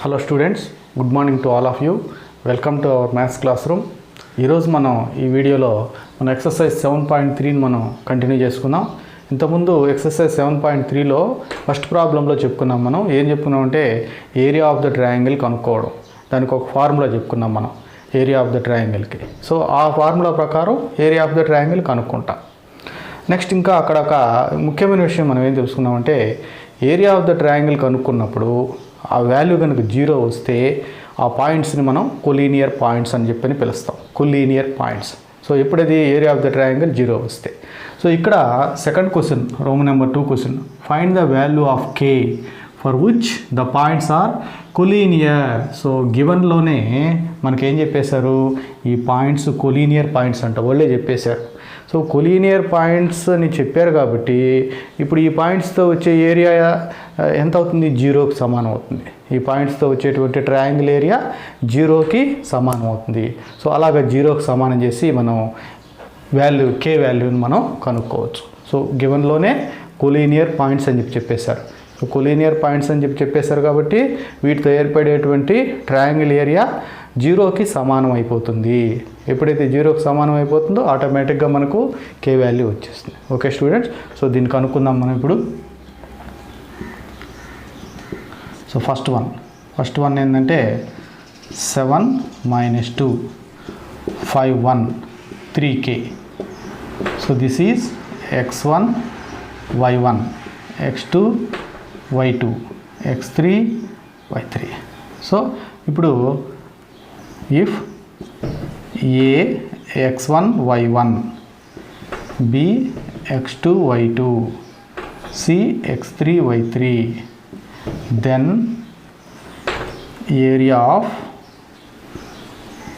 Hello students, good morning to all of you. Welcome to our maths class room. ఈరోజు మనం ఈ వీడియోలో మన ఎక్సర్సైజ్ 7.3ని మనం కంటిన్యూ చేసుకుందాం. ఇంతకుముందు ఎక్సర్సైజ్ 7.3లో ఫస్ట్ ప్రాబ్లంలో చెప్పుకున్నాం. మనం ఏం చెప్పుకున్నాం అంటే ఏరియా ఆఫ్ ద ట్రయాంగిల్ కనుక్కోవడం. దానికి ఒక ఫార్ములా చెప్పుకున్నాం మనం ఏరియా ఆఫ్ ద ట్రయాంగిల్కి. సో ఆ ఫార్ములా ప్రకారం ఏరియా ఆఫ్ ద ట్రయాంగిల్ కనుక్కుంటాం. నెక్స్ట్ ఇంకా అక్కడ ఒక ముఖ్యమైన విషయం మనం ఏం తెలుసుకున్నామంటే ఏరియా ఆఫ్ ద ట్రయాంగిల్ కనుక్కున్నప్పుడు ఆ వాల్యూ కనుక 0 వస్తే ఆ పాయింట్స్ని మనం కొలీనియర్ పాయింట్స్ అని చెప్పని పిలుస్తాం. Collinear points. సో ఎప్పుడది ఏరియా ఆఫ్ ద ట్రయాంగిల్ 0 వస్తే. సో ఇక్కడ సెకండ్ క్వశ్చన్, రోమన్ నెంబర్ 2 క్వశ్చన్, find the value of k for which the points are collinear. So గివన్లోనే మనకేం చెప్పేశారు, ఈ పాయింట్స్ కొలీనియర్ పాయింట్స్ అంట వాళ్ళే చెప్పేశారు. సో కొలీనియర్ పాయింట్స్ అని చెప్పారు కాబట్టి ఇప్పుడు ఈ పాయింట్స్తో వచ్చే ఏరియా ఎంత అవుతుంది, 0కి సమానం అవుతుంది. ఈ పాయింట్స్తో వచ్చేటువంటి ట్రయాంగిల్ ఏరియా 0కి సమానం అవుతుంది. సో అలాగ 0కి సమానం చేసి మనం వాల్యూ కే వాల్యూని మనం కనుక్కోవచ్చు. సో గివన్లోనే కొలీనియర్ పాయింట్స్ అని చెప్పేశారు. సో కొలీనియర్ పాయింట్స్ అని చెప్పేశారు కాబట్టి వీటితో ఏర్పడేటువంటి ట్రయాంగిల్ ఏరియా 0కి సమానం అయిపోతుంది. ఎప్పుడైతే 0కి సమానం అయిపోతుందో ఆటోమేటిక్గా మనకు కే వాల్యూ వచ్చేస్తుంది. ఓకే స్టూడెంట్స్, సో దీన్ని కనుక్కుందాం మనం ఇప్పుడు. సో ఫస్ట్ వన్ ఏంటంటే 7 - 2 5 1 3k. So this is x1 y1 x2 y2 x3 y3. So ఇప్పుడు if a x1 y1 b x2 y2 c x3 y3, then area of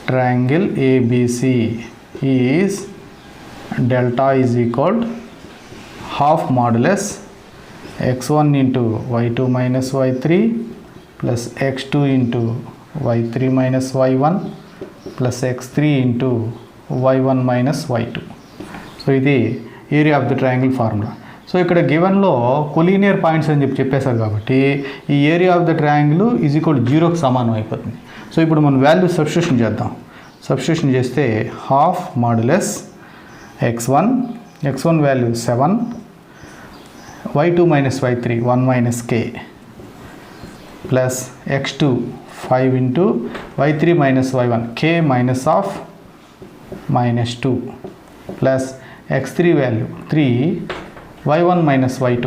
triangle ABC is delta is equal to half modulus x1 into y2 minus y3 plus x2 into y3 minus y1 plus x3 into y1 minus y2. So ఇది area of the triangle formula. So ఇక్కడ గివన్లో collinear points అని చెప్పేశారు కాబట్టి ఈ area of the triangle is equal 0కి సమానం అయిపోతుంది. సో ఇప్పుడు మనం వాల్యూ సబ్స్టిట్యూషన్ చేద్దాం. సబ్స్టిట్యూషన్ చేస్తే half modulus x1 value 7, y2 minus y3 1 minus k plus x2 5 into y3 minus y1 k minus of minus 2 plus x3 value 3 y1 minus y2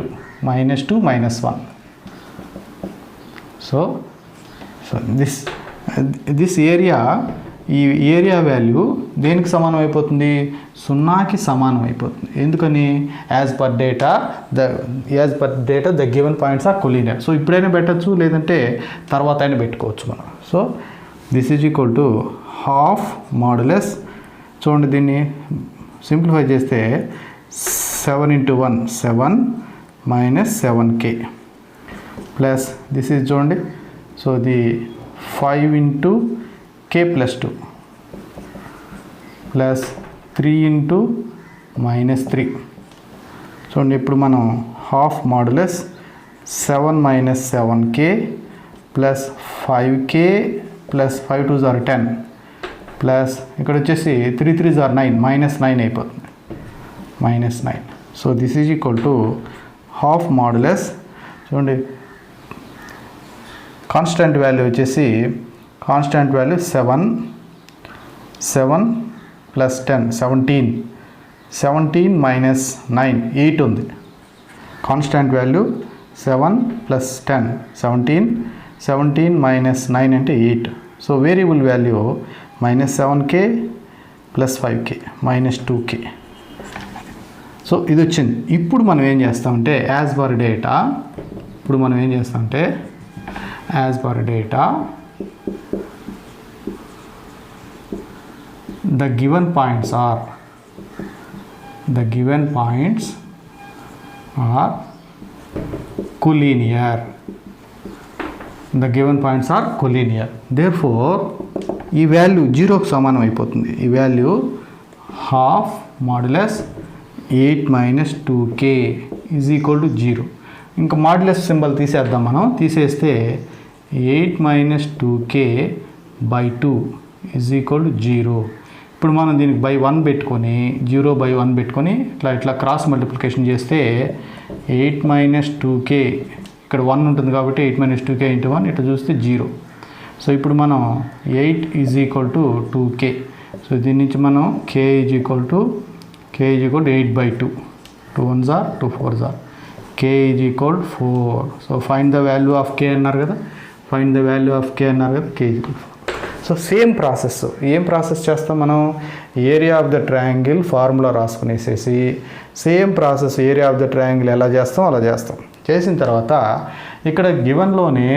minus 2 minus 1. So this area, ఈ area value దేనికి సమానం అయిపోతుంది, 0కి సమానం అయిపోతుంది. ఎందుకని as per data the given points are collinear. So ఇప్పుడైనా పెట్టచ్చు, లేదంటే తర్వాత అయినా పెట్టుకోవచ్చు మనం. So this is equal to half modulus, చూడండి దీన్ని సింప్లిఫై చేస్తే 7 into 1 7 minus 7k plus this is చూడండి, so the 5 into k plus 2 plus 3 into minus 3. చూడండి ఇప్పుడు మనం half modulus 7 minus 7k plus 5k plus 5 2s are 10 plus ఇక్కడ వచ్చేసి 3 3s are 9 minus 9 అయిపోతుంది, minus 9. So this is equal to half modulus, చూడండి constant value వచ్చేసి constant value 7 plus 10 17 minus 9 8 ఉంది. Constant value 7 plus 10 17 minus 9 అంటే 8. So variable value minus 7k plus 5k minus 2k. So ఇది వచ్చింది. ఇప్పుడు మనం ఏం చేస్తామంటే as per data the given points are collinear. Therefore ఈ వాల్యూ 0కి సమానం అయిపోతుంది. ఈ value half modulus 8 minus 2k is equal to 0. ఇంకా మాడ్యులస్ సింబల్ తీసేద్దాం మనం. తీసేస్తే 8 minus 2k/2 is equal to 0. ఇప్పుడు మనం దీనికి బై 1 పెట్టుకొని 0/1 పెట్టుకొని ఇట్లా క్రాస్ మల్టిప్లికేషన్ చేస్తే 8 మైనస్ 2k ఇక్కడ 1 ఉంటుంది కాబట్టి 8 మైనస్ 2k ఇంటూ 1 ఇట్లా చూస్తే 0. సో ఇప్పుడు మనం 8 is equal to 2k. So దీని నుంచి మనం k is equal to 8/2. 2 1s are 2 4s are. k is equal 4. So find the value of k అన్నారు కదా, find the value of k అన్నారు కదా, k is equal 4. So same process. ఏం process చేస్తాం మనం? Area of the triangle formula రాసుకునేసేసి same process area of the triangle ఎలా చేస్తాం అలా చేస్తాం. చేసిన తర్వాత ఇక్కడ గివెన్లోనే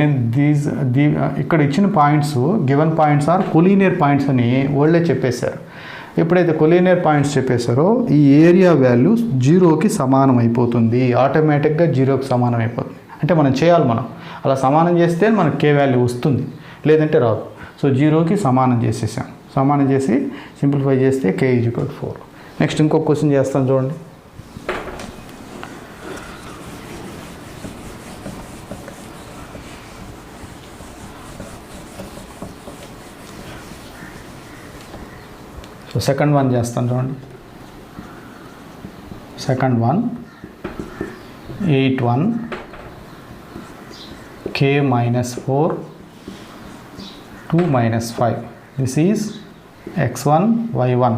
ఇక్కడ ఇచ్చిన points given points are collinear points అని వాళ్ళే చెప్పేశారు. ఎప్పుడైతే కొలీనియర్ పాయింట్స్ చెప్పేశారో ఈ ఏరియా వాల్యూ 0కి సమానం అయిపోతుంది, ఆటోమేటిక్గా 0కి సమానం అయిపోతుంది. అంటే మనం చేయాలి, మనం అలా సమానం చేస్తే మనకు k వాల్యూ వస్తుంది, లేదంటే రాదు. సో 0కి సమానం చేసేసాం. సమానం చేసి సింప్లిఫై చేస్తే k ఈజ్ ఈక్వల్ 4. నెక్స్ట్ ఇంకొక క్వశ్చన్ చేస్తాను చూడండి. సో సెకండ్ వన్ చేస్తాను చూడండి. Second one 8 1 k-4 2 - 5. This is x1 y1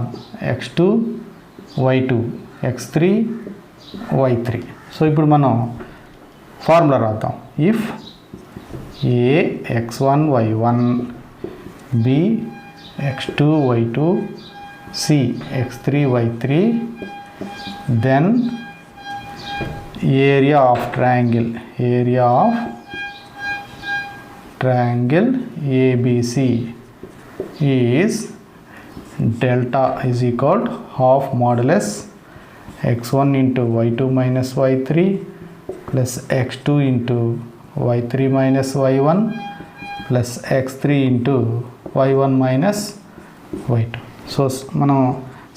x2 y2 x3 y3. So ఇప్పుడు మనం ఫార్ములా రాద్దాం. If a x1 y1 b x2 y2 c x3 y3 then area of triangle ABC is delta is equal to half modulus x1 into y2 minus y3 plus x2 into y3 minus y1 plus x3 into y1 minus y2. So మనం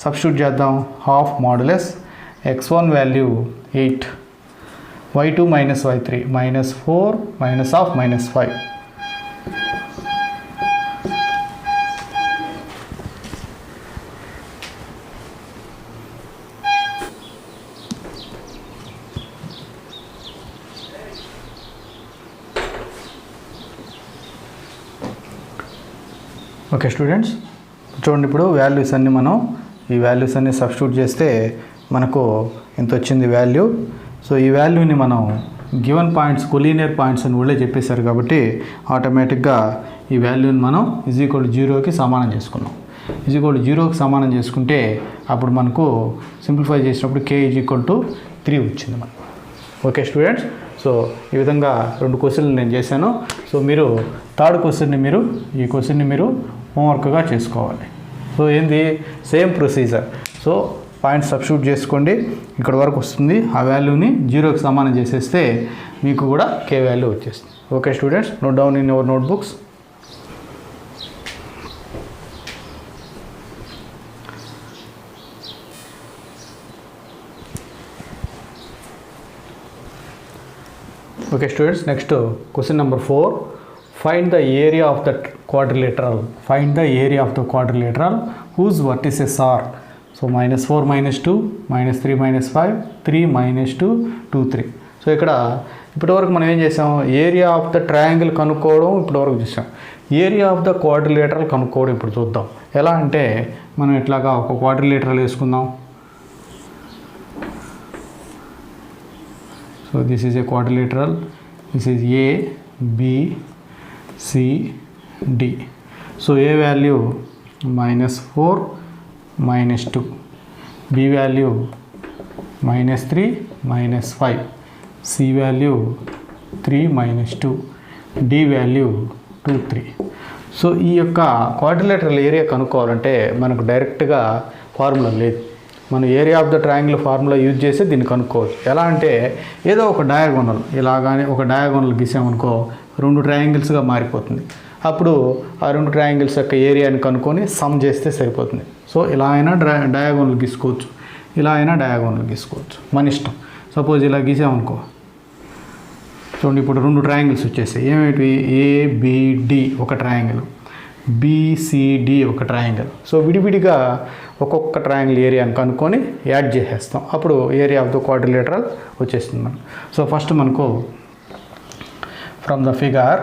substitute చేద్దాం. Half modulus x1 value 8 y2 minus y3 -4 minus of -5. Okay students, చూడండి ఇప్పుడు values అన్నీ మనం ఈ values అన్నీ substitute చేస్తే మనకు ఎంత వచ్చింది వాల్యూ. సో ఈ వాల్యూని మనం గివెన్ పాయింట్స్ కొలీనియర్ పాయింట్స్ అని వాళ్ళే చెప్పేశారు కాబట్టి ఆటోమేటిక్గా ఈ వాల్యూని మనం ఈజ్ ఈక్వల్ 0కి సమానం చేసుకున్నాం. ఈజ్ ఈక్వల్ 0కి సమానం చేసుకుంటే అప్పుడు మనకు సింప్లిఫై చేసినప్పుడు k ఈజ్ ఈక్వల్ 3 వచ్చింది మనకు. ఓకే స్టూడెంట్స్, సో ఈ విధంగా 2 క్వశ్చన్లు నేను చేశాను. సో మీరు థర్డ్ క్వశ్చన్ని ఈ క్వశ్చన్ని మీరు హోంవర్క్గా చేసుకోవాలి. సో ఏంది same procedure. So points substitute చేసుకోండి, ఇక్కడ వరకు వస్తుంది. ఆ వాల్యూని 0కి సమానం చేసేస్తే మీకు కూడా k వాల్యూ వచ్చేస్తుంది. Okay students, note down in your notebooks. Okay students, next question number 4. Find the area of the quadrilateral. Find the area of the quadrilateral whose vertices are. So -4 -2 -3 -5 3 -2 2 3. So ఇక్కడ ఇప్పటివరకు మనం ఏం చేసాం? Area of the triangle కనుక్కోవడం ఇప్పటివరకు చూసాం. Area of the quadrilateral కనుక్కోవడం ఇప్పుడు చూద్దాం. ఎలా అంటే మనం ఇట్లాగా ఒక క్వాడ్రిలేటరల్ వేసుకుందాం. So this is a quadrilateral. This is A, B, C, D. So A value -4 -2, B value -3 -5, C value 3 -2, D value 2 3. So ఈ యొక్క క్వాడ్రిలేటరల్ ఏరియా కనుక్కోవాలంటే మనకు డైరెక్ట్గా ఫార్ములా లేదు. మనం area of the triangle formula use చేసి దీన్ని కనుక్కోవచ్చు. ఎలా అంటే ఏదో ఒక డయాగోనల్ ఇలాగానే ఒక డయాగోనల్ గీసామనుకో 2 ట్రయాంగిల్స్గా మారిపోతుంది. అప్పుడు ఆ 2 ట్రయాంగిల్స్ యొక్క ఏరియాని కనుక్కొని సమ్ చేస్తే సరిపోతుంది. సో ఇలా అయినా డయాగోనల్ గీసుకోవచ్చు, ఇలా అయినా డయాగోనల్ గీసుకోవచ్చు, మన ఇష్టం. సపోజ్ ఇలా గీసామనుకో, చూడండి ఇప్పుడు రెండు ట్రయాంగిల్స్ వచ్చేసాయి. ఏమిటి? ఏబిడి ఒక ట్రయాంగిల్, బిసిడి ఒక ట్రయాంగిల్. సో విడివిడిగా ఒక్కొక్క ట్రయాంగిల్ ఏరియాని కనుక్కొని యాడ్ చేసేస్తాం. అప్పుడు ఏరియా ఆఫ్ ద క్వాడ్రిలేటరల్ వచ్చేస్తుంది మనకు. సో ఫస్ట్ మనకు from the figure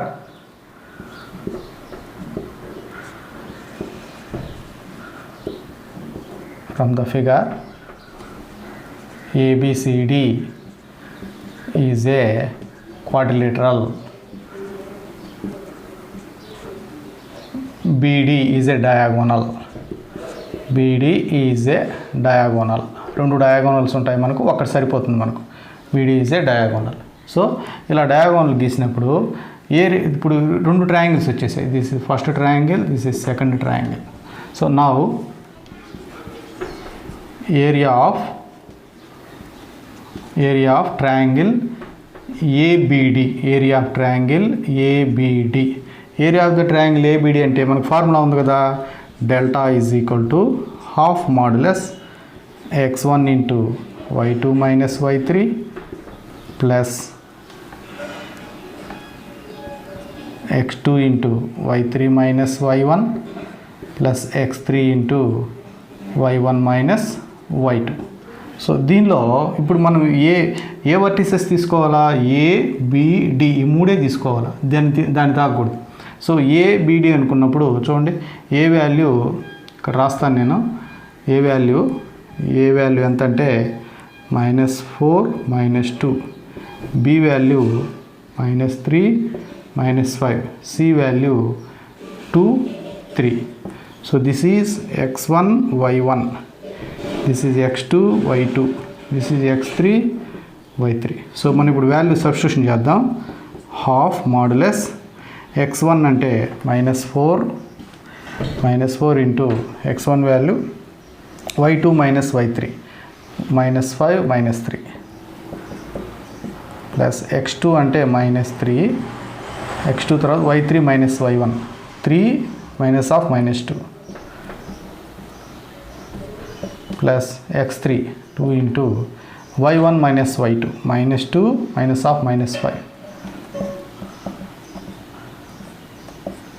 ABCD is a quadrilateral. BD is a diagonal. రెండు డయాగోనల్స్ ఉంటాయి మనకు, ఒకటి సరిపోతుంది మనకు. BD is a diagonal. So ఇలా డయాగోనల్ గీసినప్పుడు ఇప్పుడు రెండు ట్రయాంగిల్స్ వచ్చేసాయి. This is first triangle, this is second triangle. So now area of triangle ABD, area of triangle ABD. Area of the triangle ABD అంటే మనకు ఫార్ములా ఉంది కదా, delta is equal to half modulus x1 into y2 minus y3 plus x2 into y3 minus y1 plus x3 into y1 minus y2. So దీనిలో ఇప్పుడు మనం ఏ vertices తీసుకోవాలా? ABD ఈ మూడే తీసుకోవాలా, దాని తాగకూడదు. సో ABD అనుకున్నప్పుడు చూడండి, ఏ వాల్యూ ఇక్కడ రాస్తాను నేను. ఏ వాల్యూ ఎంత అంటే -4 -2, B value -3 -5, C value 2 3. So this is x1 y1, this is x2 y2, this is x3 y3. So మనం ఇప్పుడు వాల్యూ సబ్స్టిట్యూషన్ చేద్దాం. హాఫ్ మాడ్యులస్ x1 అంటే -4 into x1 value y2 minus y3 -5 -3 plus x2 అంటే -3, x2 తర్వాత y3 minus y1 3 minus of -2 plus x3 2 into y1 minus y2 -2 minus of -5.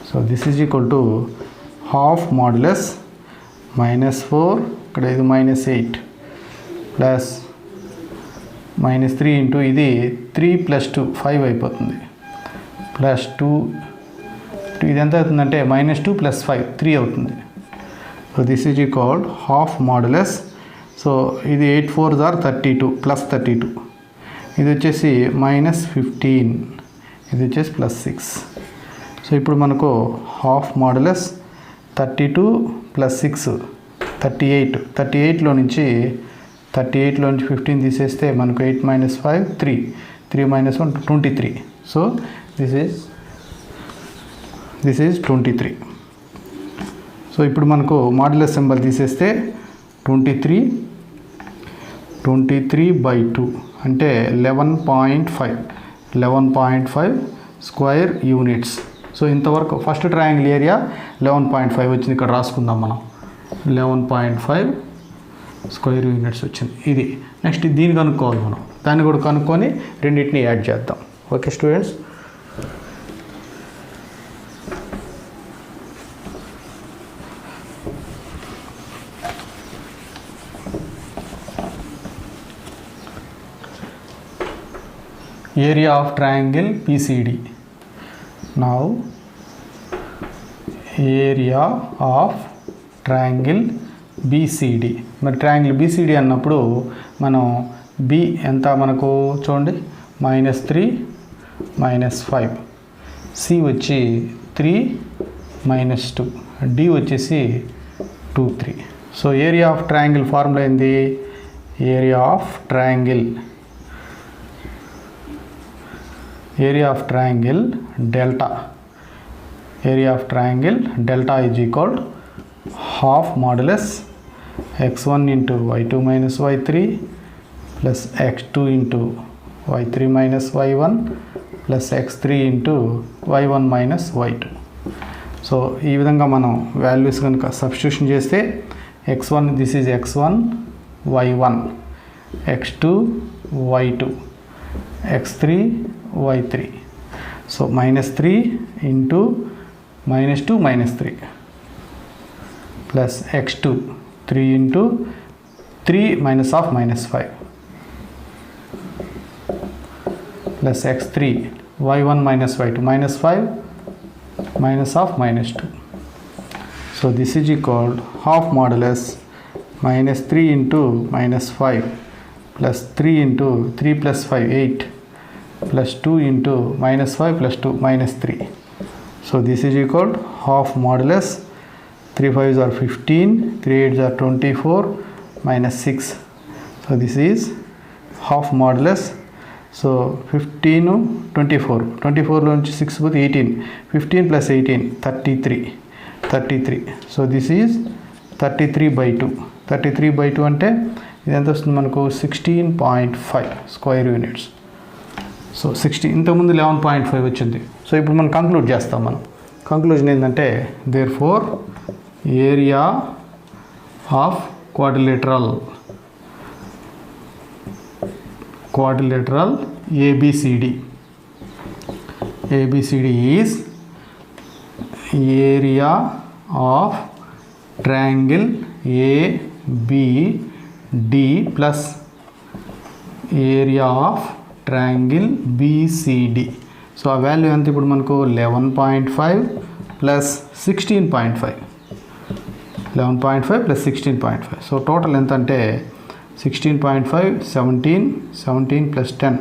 So this is equal to half modulus -4, ఇక్కడ ఇది -8 plus -3 into ఇది 3 + 2 5 అయిపోతుంది, plus 2 ఇది ఎంత అవుతుందంటే -2 + 5 3 అవుతుంది. So this is equal half modulus. So ఇది 8 4s are 32 ప్లస్ 32, ఇది వచ్చేసి -15, ఇది వచ్చేసి +6. సో ఇప్పుడు మనకు హాఫ్ మాడ్యులస్ 32 + 6 38, 38లో నుంచి 15 తీసేస్తే మనకు 8 - 5 3 - 1 23. So this is 23. సో ఇప్పుడు మనకు మాడ్యులస్ సింబల్ తీసేస్తే 23/2 అంటే 11.5 స్క్వేర్ యూనిట్స్. సో ఇంతవరకు ఫస్ట్ ట్రయాంగిల్ ఏరియా 11.5 వచ్చింది, ఇక్కడ రాసుకుందాం మనం. 11.5 స్క్వేర్ యూనిట్స్ వచ్చింది. ఇది నెక్స్ట్ దీన్ని కనుక్కోవాలి మనం, దాన్ని కూడా కనుక్కొని రెండింటిని యాడ్ చేద్దాం. Okay students, area of triangle PCD. Now area of triangle BCD. మరి ట్రయాంగిల్ BCD అన్నప్పుడు మనం B ఎంత మనకు చూడండి -3 -5, C వచ్చి 3 -2, D వచ్చేసి 2 3. So area of triangle formula ఏంది? Area of triangle delta. Area of triangle delta is equal half modulus x1 into y2 minus y3 plus x2 into y3 minus y1 plus x3 into y1 minus y2. So ఈ విధంగా మనం values కనుక substitution చేస్తే x1 this is x1 y1, x2 y2, x3 y3. So minus 3 into minus 2 minus 3 plus x2 3 into 3 minus of minus 5 plus x3 y1 minus y2 minus 5 minus of minus 2. So this is equal half modulus minus 3 into minus 5 plus 3 into 3 plus 5 8 plus 2 into minus 5 plus 2 minus 3. So this is equal half modulus 3 5s are 15, 3 8s are 24 minus 6. So this is half modulus. So 15 24 24 నుంచి 6 పోతే 18 15 plus 18 33. So this is 33/2. 33/2 అంటే ఇది ఎంత వస్తుంది మనకు 16.5 square units. So 16 ఇంతకుముందు 11.5 వచ్చింది. So ఇప్పుడు మనం కంక్లూడ్ చేస్తాం. మనం కంక్లూజన్ ఏంటంటే therefore area of quadrilateral ABCD is area of triangle ABD plus area of triangle BCD. So ఆ వాల్యూ ఎంత ఇప్పుడు మనకు 11.5 plus 16.5 11.5 plus 16.5. సో టోటల్ ఎంత అంటే 16.5 17 plus 10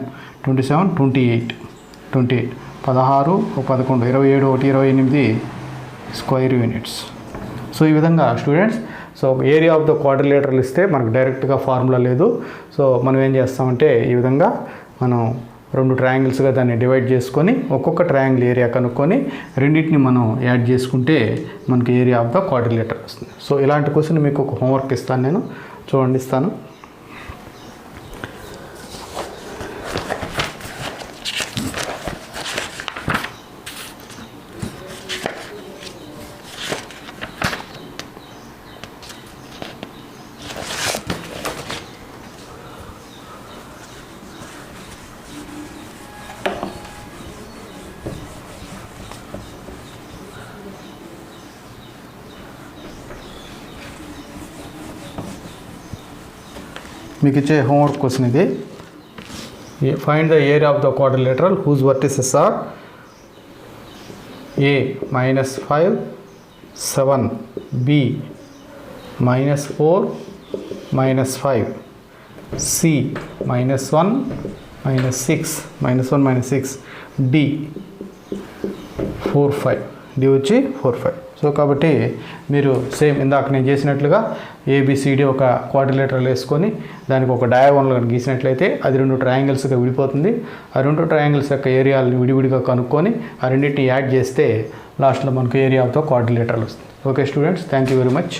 27 28 16 11 27 28 స్క్వేర్ యూనిట్స్. సో ఈ విధంగా students so area of the quadrilateral ఇస్తే మనకు డైరెక్ట్గా ఫార్ములా లేదు. సో మనం ఏం చేస్తామంటే ఈ విధంగా మనం రెండు ట్రయాంగిల్స్గా దాన్ని డివైడ్ చేసుకొని ఒక్కొక్క ట్రయాంగిల్ ఏరియా కనుక్కొని రెండింటిని మనం యాడ్ చేసుకుంటే మనకి ఏరియా ఆఫ్ ద క్వాడ్రిలేటర్ వస్తుంది. సో ఇలాంటి క్వశ్చన్ మీకు ఒక హోంవర్క్ ఇస్తాను, నేను చూడండి ఇస్తాను. మీకు ఇచ్చే హోంవర్క్ క్వశ్చన్ ఇది. Find the area of the quadrilateral whose vertices are A -5 7 B -4 -5 C -1 -6 -1 -6 D 4 5 D వచ్చి 4 5. సో కాబట్టి మీరు సేమ్ ఇందాక నేను చేసినట్లుగా ABCD ఒక క్వాడ్రిలేటరల్ వేసుకొని దానికి ఒక డయాగోనల్ కానీ గీసినట్లయితే అది రెండు ట్రయాంగిల్స్గా విడిపోతుంది. ఆ రెండు ట్రయాంగిల్స్ యొక్క ఏరియాలను విడివిడిగా కనుక్కొని ఆ రెండింటిని యాడ్ చేస్తే లాస్ట్లో మనకు ఏరియా ఆఫ్ ద క్వాడ్రిలేటరల్ వస్తుంది. Okay students, thank you very much.